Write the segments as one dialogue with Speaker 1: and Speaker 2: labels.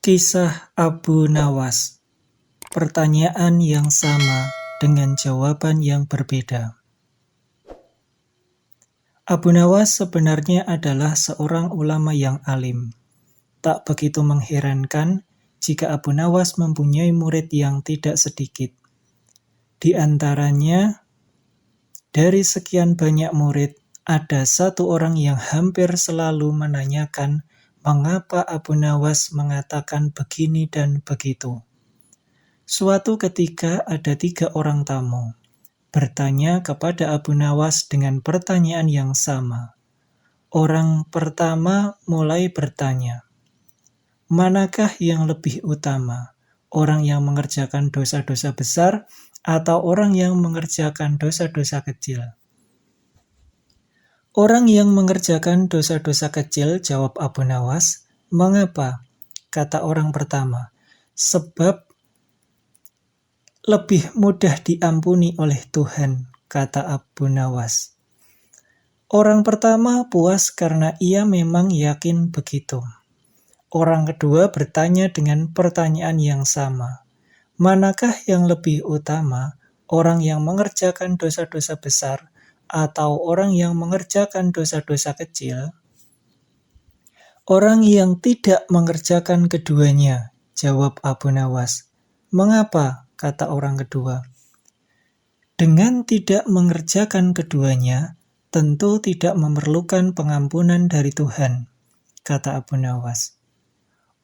Speaker 1: Kisah Abu Nawas. Pertanyaan yang sama dengan jawaban yang berbeda. Abu Nawas sebenarnya adalah seorang ulama yang alim. Tak begitu mengherankan jika Abu Nawas mempunyai murid yang tidak sedikit. Di antaranya, dari sekian banyak murid, ada satu orang yang hampir selalu menanyakan mengapa Abu Nawas mengatakan begini dan begitu. Suatu ketika ada 3 orang tamu bertanya kepada Abu Nawas dengan pertanyaan yang sama. Orang pertama mulai bertanya, manakah yang lebih utama? Orang yang mengerjakan dosa-dosa besar atau orang yang mengerjakan dosa-dosa kecil? Orang yang mengerjakan dosa-dosa kecil, jawab Abu Nawas. Mengapa? Kata orang pertama. Sebab lebih mudah diampuni oleh Tuhan, kata Abu Nawas. Orang pertama puas karena ia memang yakin begitu. Orang kedua bertanya dengan pertanyaan yang sama. Manakah yang lebih utama, orang yang mengerjakan dosa-dosa besar atau orang yang mengerjakan dosa-dosa kecil? Orang yang tidak mengerjakan keduanya, jawab Abu Nawas. Mengapa? Kata orang kedua. Dengan tidak mengerjakan keduanya, tentu tidak memerlukan pengampunan dari Tuhan, kata Abu Nawas.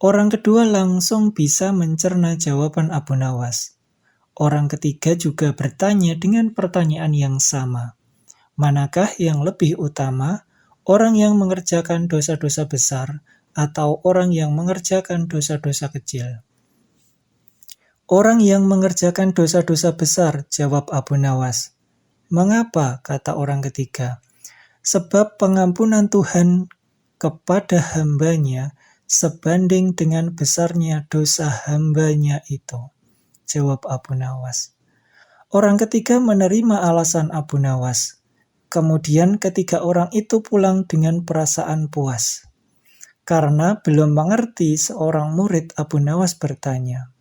Speaker 1: Orang kedua langsung bisa mencerna jawaban Abu Nawas. Orang ketiga juga bertanya dengan pertanyaan yang sama. Manakah yang lebih utama, orang yang mengerjakan dosa-dosa besar atau orang yang mengerjakan dosa-dosa kecil? Orang yang mengerjakan dosa-dosa besar, jawab Abu Nawas. Mengapa? Kata orang ketiga. Sebab pengampunan Tuhan kepada hambanya sebanding dengan besarnya dosa hambanya itu, jawab Abu Nawas. Orang ketiga menerima alasan Abu Nawas. Kemudian ketiga orang itu pulang dengan perasaan puas. Karena belum mengerti, seorang murid Abu Nawas bertanya,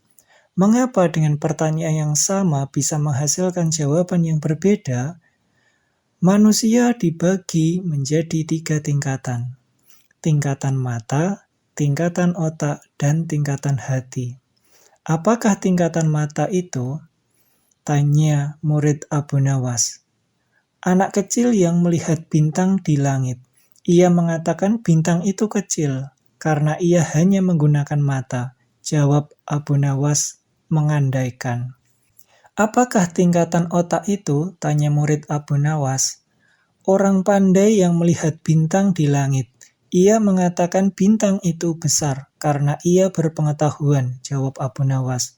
Speaker 1: mengapa dengan pertanyaan yang sama bisa menghasilkan jawaban yang berbeda? Manusia dibagi menjadi 3 tingkatan. Tingkatan mata, tingkatan otak, dan tingkatan hati. Apakah tingkatan mata itu? Tanya murid Abu Nawas. Anak kecil yang melihat bintang di langit. Ia mengatakan bintang itu kecil karena ia hanya menggunakan mata, jawab Abu Nawas mengandaikan. Apakah tingkatan otak itu? Tanya murid Abu Nawas. Orang pandai yang melihat bintang di langit. Ia mengatakan bintang itu besar karena ia berpengetahuan, jawab Abu Nawas.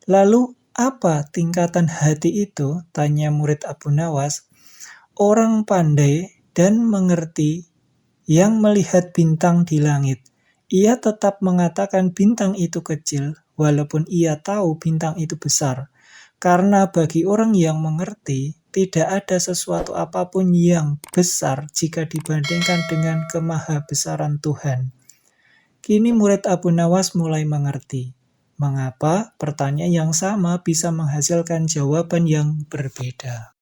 Speaker 1: Lalu apa tingkatan hati itu? Tanya murid Abu Nawas. Orang pandai dan mengerti yang melihat bintang di langit. Ia tetap mengatakan bintang itu kecil, walaupun ia tahu bintang itu besar. Karena bagi orang yang mengerti, tidak ada sesuatu apapun yang besar jika dibandingkan dengan kemahabesaran Tuhan. Kini murid Abu Nawas mulai mengerti. Mengapa pertanyaan yang sama bisa menghasilkan jawaban yang berbeda?